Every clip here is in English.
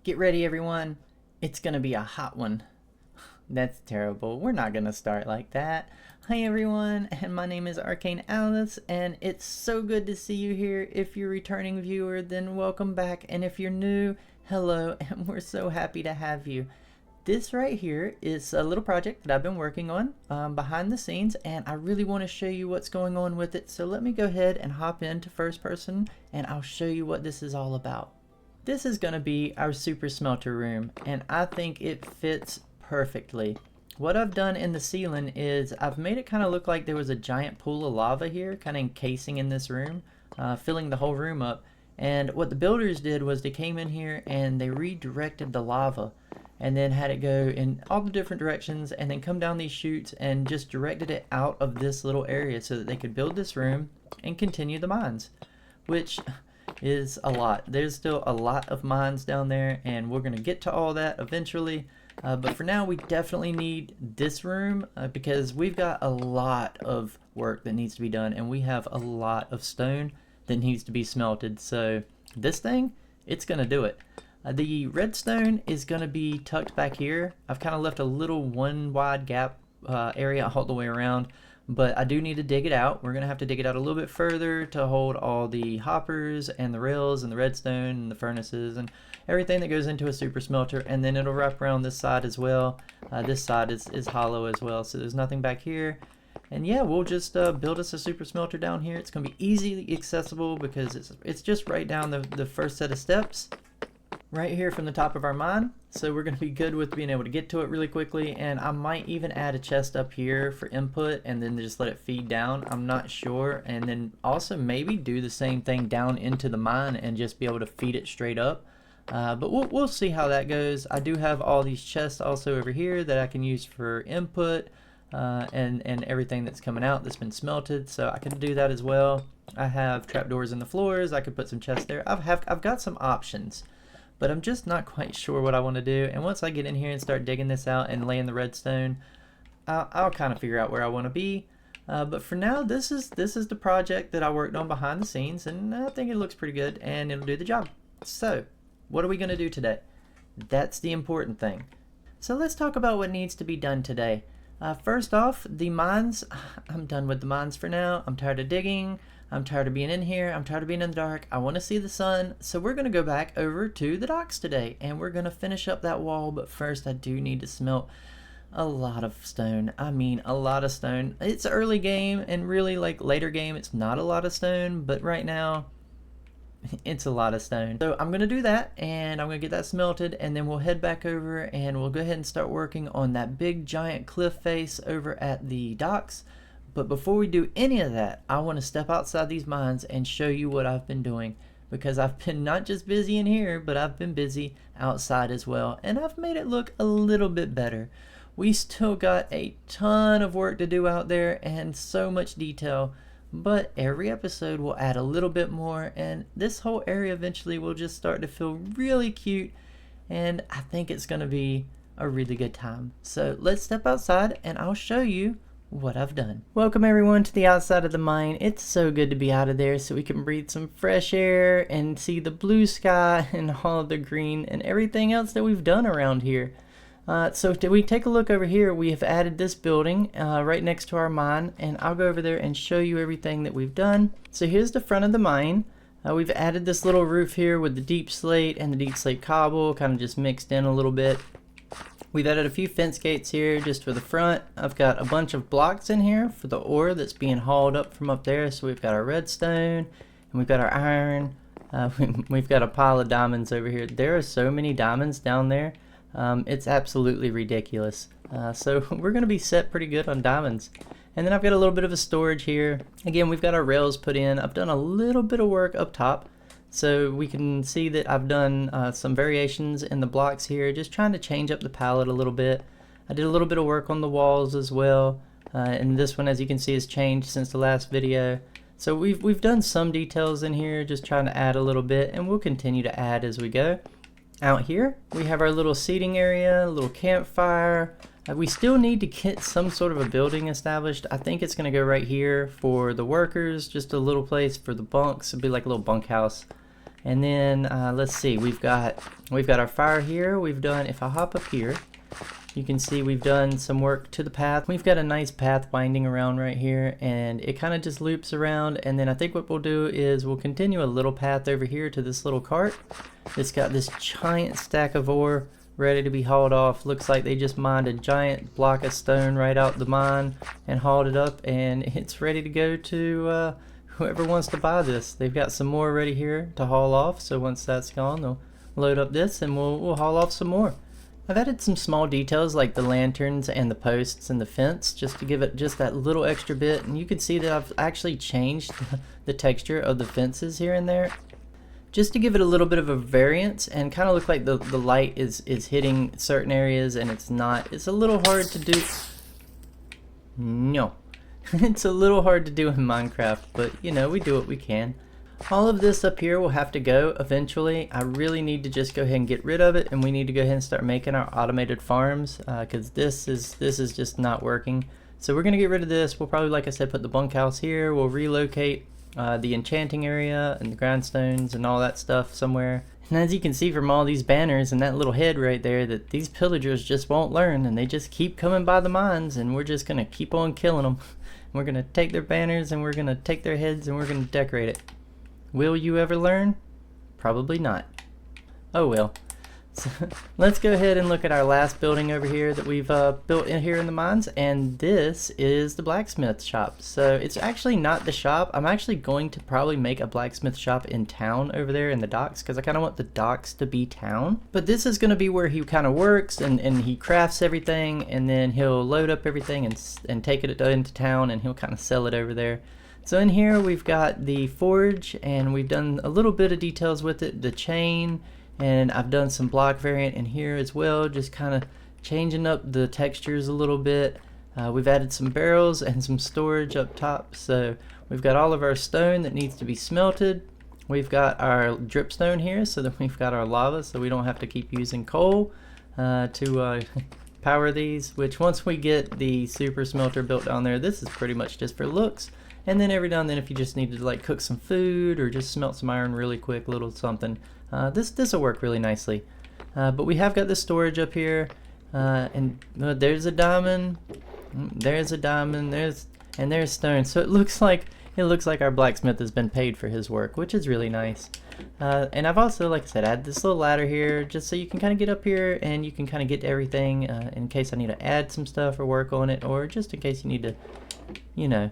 Get ready, everyone. It's gonna be a hot one. That's terrible. We're not gonna start like that. Hi, everyone, and my name is ArcaneAlice, and it's so good to see you here. If you're a returning viewer, then welcome back, and if you're new, hello, and we're so happy to have you. This right here is a little project that I've been working on behind the scenes, and I really want to show you what's going on with it. So let me go ahead and hop into first person, and I'll show you what this is all about. This is going to be our super smelter room, and I think it fits perfectly. What I've done in the ceiling is I've made it kind of look like there was a giant pool of lava here, kind of encasing in this room, filling the whole room up. And what the builders did was they came in here and they redirected the lava and then had it go in all the different directions and then come down these chutes and just directed it out of this little area so that they could build this room and continue the mines, which is a lot. There's still a lot of mines down there, and we're going to get to all that eventually. But for now, we definitely need this room because we've got a lot of work that needs to be done, and we have a lot of stone that needs to be smelted. So this thing, it's going to do it. The redstone is going to be tucked back here. I've kind of left a little one wide gap area all the way around, but I do need to dig it out. We're going to have to dig it out a little bit further to hold all the hoppers and the rails and the redstone and the furnaces and everything that goes into a super smelter, and then it'll wrap around this side as well. This side is hollow as well, so there's nothing back here. And yeah, we'll just build us a super smelter down here. It's going to be easily accessible because it's just right down the first set of steps right here from the top of our mine. So we're going to be good with being able to get to it really quickly, and I might even add a chest up here for input and then just let it feed down. I'm not sure. And then also maybe do the same thing down into the mine and just be able to feed it straight up. But we'll see how that goes. I do have all these chests also over here that I can use for input and everything that's coming out that's been smelted, so I can do that as well. I have trapdoors in the floors. I could put some chests there. I've got some options, but I'm just not quite sure what I want to do. And once I get in here and start digging this out and laying the redstone, I'll kind of figure out where I want to be. But for now, this is the project that I worked on behind the scenes, and I think it looks pretty good and it'll do the job. So what are we going to do today? That's the important thing. So let's talk about what needs to be done today. First off, the mines. I'm done with the mines for now. I'm tired of digging. I'm tired of being in here. I'm tired of being in the dark. I want to see the sun. So we're going to go back over to the docks today, and we're going to finish up that wall. But first, I do need to smelt a lot of stone. I mean, a lot of stone. It's early game, and really like later game, it's not a lot of stone. But right now, it's a lot of stone. So I'm going to do that, and I'm going to get that smelted, and then we'll head back over and we'll go ahead and start working on that big giant cliff face over at the docks. But before we do any of that, I want to step outside these mines and show you what I've been doing, because I've been not just busy in here, but I've been busy outside as well, and I've made it look a little bit better. We still got a ton of work to do out there and so much detail, but every episode will add a little bit more, and this whole area eventually will just start to feel really cute, and I think it's going to be a really good time. So let's step outside and I'll show you what I've done. Welcome everyone to the outside of the mine. It's so good to be out of there so we can breathe some fresh air and see the blue sky and all of the green and everything else that we've done around here. So if we take a look over here, we have added this building right next to our mine, and I'll go over there and show you everything that we've done. So here's the front of the mine. We've added this little roof here with the deep slate and the deep slate cobble kind of just mixed in a little bit. We've added a few fence gates here just for the front. I've got a bunch of blocks in here for the ore that's being hauled up from up there. So we've got our redstone and we've got our iron. We've got a pile of diamonds over here. There are so many diamonds down there. It's absolutely ridiculous. So we're going to be set pretty good on diamonds. And then I've got a little bit of a storage here. Again, we've got our rails put in. I've done a little bit of work up top, so we can see that I've done some variations in the blocks here, just trying to change up the palette a little bit. I did a little bit of work on the walls as well, and this one, as you can see, has changed since the last video. So we've done some details in here, just trying to add a little bit, and we'll continue to add as we go. Out here, we have our little seating area, a little campfire. We still need to get some sort of a building established. I think it's going to go right here for the workers, just a little place for the bunks. It'll be like a little bunkhouse. And then let's see, we've got our fire here. We've done, if I hop up here, you can see we've done some work to the path. We've got a nice path winding around right here, and it kind of just loops around. And then I think what we'll do is we'll continue a little path over here to this little cart. It's got this giant stack of ore ready to be hauled off. Looks like they just mined a giant block of stone right out the mine and hauled it up, and it's ready to go to whoever wants to buy this. They've got some more ready here to haul off, so once that's gone, they'll load up this and we'll haul off some more. I've added some small details like the lanterns and the posts and the fence just to give it just that little extra bit, and you can see that I've actually changed the texture of the fences here and there just to give it a little bit of a variance and kind of look like the light is hitting certain areas, and it's a little hard to do. No. It's a little hard to do in Minecraft, but you know, we do what we can. All of this up here will have to go eventually. I really need to just go ahead and get rid of it, and we need to go ahead and start making our automated farms because this is just not working. So we're gonna get rid of this. We'll probably, like I said, put the bunkhouse here. We'll relocate the enchanting area and the grindstones and all that stuff somewhere. And as you can see from all these banners and that little head right there, that these pillagers just won't learn, and they just keep coming by the mines, and we're just gonna keep on killing them. We're gonna take their banners and we're gonna take their heads and we're gonna decorate it. Will you ever learn? Probably not. Oh well. So let's go ahead and look at our last building over here that we've built in here in the mines, and this is the blacksmith shop. So it's actually not the shop. I'm actually going to probably make a blacksmith shop in town over there in the docks, because I kind of want the docks to be town. But this is going to be where he kind of works and he crafts everything, and then he'll load up everything and take it into town, and he'll kind of sell it over there. So in here we've got the forge, and we've done a little bit of details with it, the chain, and I've done some block variant in here as well, just kind of changing up the textures a little bit. We've added some barrels and some storage up top, so we've got all of our stone that needs to be smelted. We've got our dripstone here so that we've got our lava, so we don't have to keep using coal to power these, which once we get the super smelter built down there, this is pretty much just for looks. And then every now and then, if you just need to like cook some food or just smelt some iron really quick, a little something, this will work really nicely. But we have got the storage up here, and there's a diamond, there's stone. So it looks like our blacksmith has been paid for his work, which is really nice. And I've also, like I said, added this little ladder here just so you can kind of get up here and you can kind of get everything in case I need to add some stuff or work on it, or just in case you need to, you know,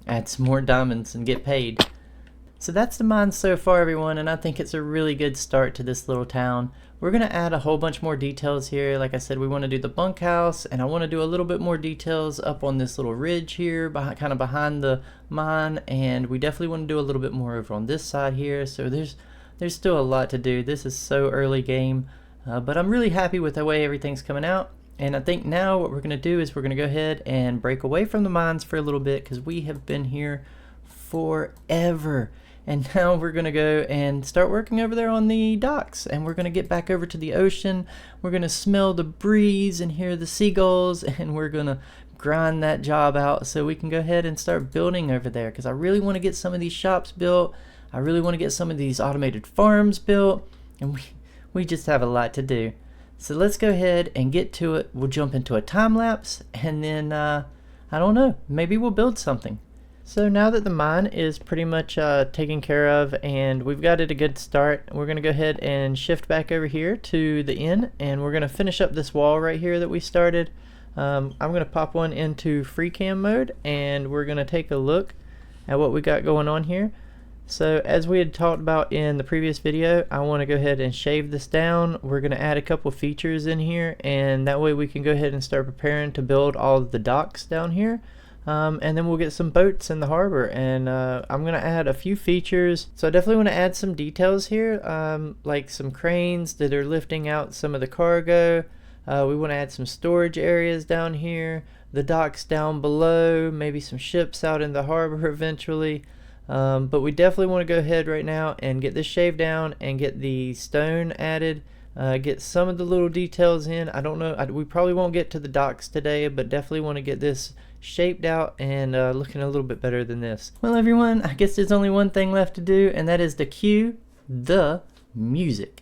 add some more diamonds and get paid. So that's the mine so far, everyone, and I think it's a really good start to this little town. We're going to add a whole bunch more details here. Like I said, we want to do the bunkhouse, and I want to do a little bit more details up on this little ridge here, kind of behind the mine, and we definitely want to do a little bit more over on this side here. So there's still a lot to do. This is so early game, but I'm really happy with the way everything's coming out. And I think now what we're going to do is we're going to go ahead and break away from the mines for a little bit, because we have been here forever. And now we're going to go and start working over there on the docks, and we're going to get back over to the ocean. We're going to smell the breeze and hear the seagulls, and we're going to grind that job out so we can go ahead and start building over there, because I really want to get some of these shops built. I really want to get some of these automated farms built, and we just have a lot to do. So let's go ahead and get to it. We'll jump into a time lapse, and then I don't know, maybe we'll build something. So now that the mine is pretty much taken care of and we've got it a good start, we're going to go ahead and shift back over here to the inn, and we're going to finish up this wall right here that we started. I'm going to pop one into free cam mode, and we're going to take a look at what we got going on here. So as we had talked about in the previous video, I want to go ahead and shave this down. We're going to add a couple features in here, and that way we can go ahead and start preparing to build all of the docks down here. And then we'll get some boats in the harbor, and I'm going to add a few features. So I definitely want to add some details here, like some cranes that are lifting out some of the cargo. We want to add some storage areas down here, the docks down below, maybe some ships out in the harbor eventually. But we definitely want to go ahead right now and get this shaved down and get the stone added, get some of the little details in. I don't know, we probably won't get to the docks today, but definitely want to get this shaped out and looking a little bit better than this. Well, everyone, I guess there's only one thing left to do, and that is to queue the music.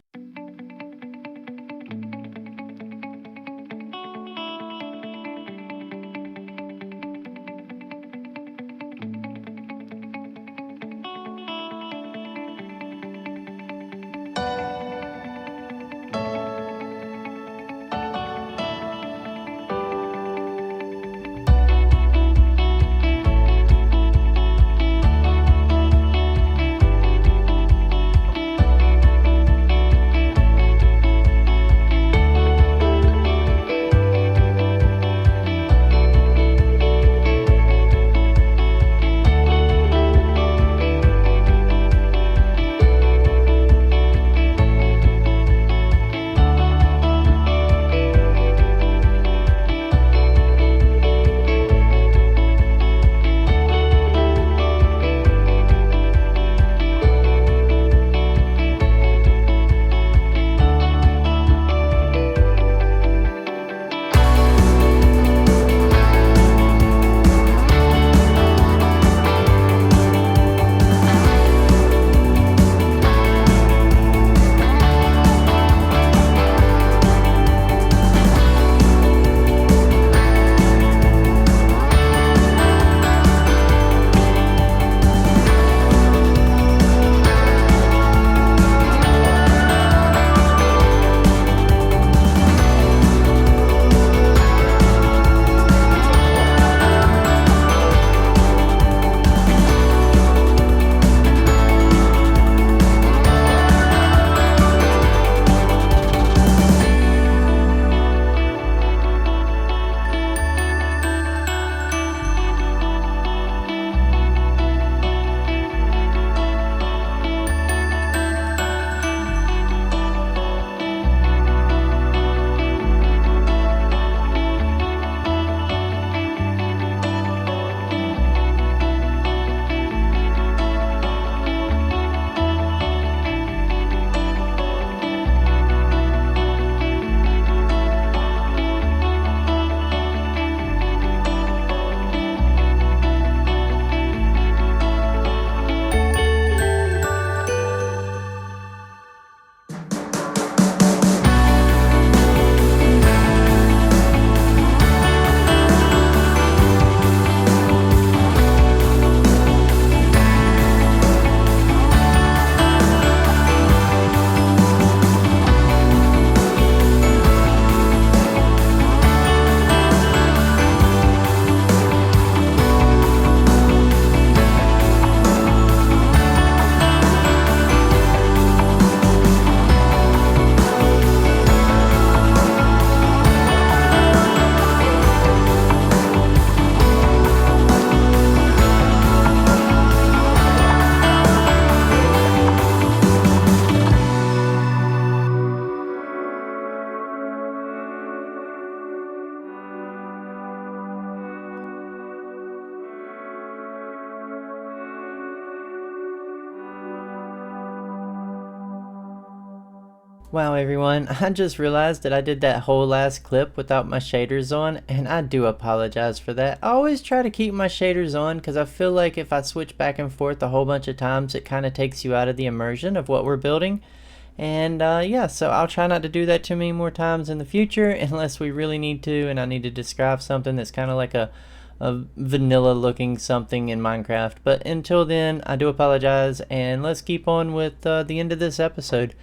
Wow everyone, I just realized that I did that whole last clip without my shaders on, and I do apologize for that. I always try to keep my shaders on because I feel like if I switch back and forth a whole bunch of times, it kind of takes you out of the immersion of what we're building. And yeah, so I'll try not to do that too many more times in the future unless we really need to and I need to describe something that's kind of like a vanilla looking something in Minecraft. But until then, I do apologize, and let's keep on with the end of this episode.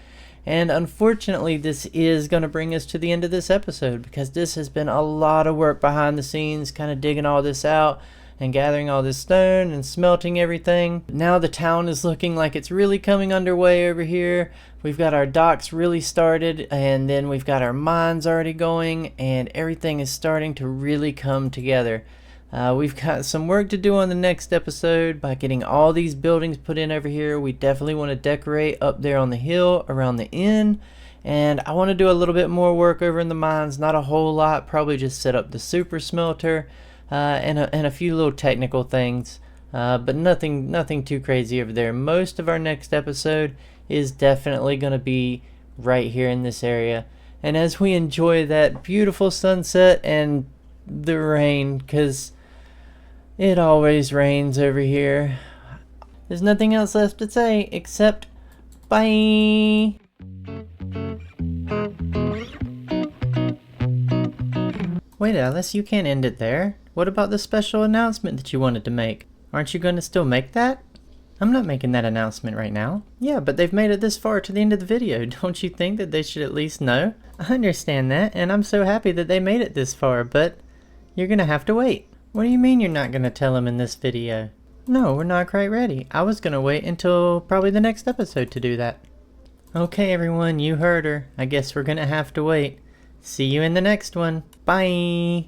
And unfortunately, this is going to bring us to the end of this episode because this has been a lot of work behind the scenes, kind of digging all this out and gathering all this stone and smelting everything. Now the town is looking like it's really coming underway over here. We've got our docks really started, and then we've got our mines already going, and everything is starting to really come together. We've got some work to do on the next episode by getting all these buildings put in over here. We definitely want to decorate up there on the hill around the inn, and I want to do a little bit more work over in the mines. Not a whole lot, probably just set up the super smelter and a few little technical things, but nothing too crazy over there. Most of our next episode is definitely going to be right here in this area, and as we enjoy that beautiful sunset and the rain, because it always rains over here. There's nothing else left to say except Bye! Wait, Alice, you can't end it there. What about the special announcement that you wanted to make? Aren't you going to still make that? I'm not making that announcement right now. Yeah, but they've made it this far to the end of the video. Don't you think that they should at least know? I understand that, and I'm so happy that they made it this far, but you're gonna have to wait. What do you mean you're not gonna tell them in this video? No, we're not quite ready. I was gonna wait until probably the next episode to do that. Okay, everyone, you heard her. I guess we're gonna have to wait. See you in the next one. Bye!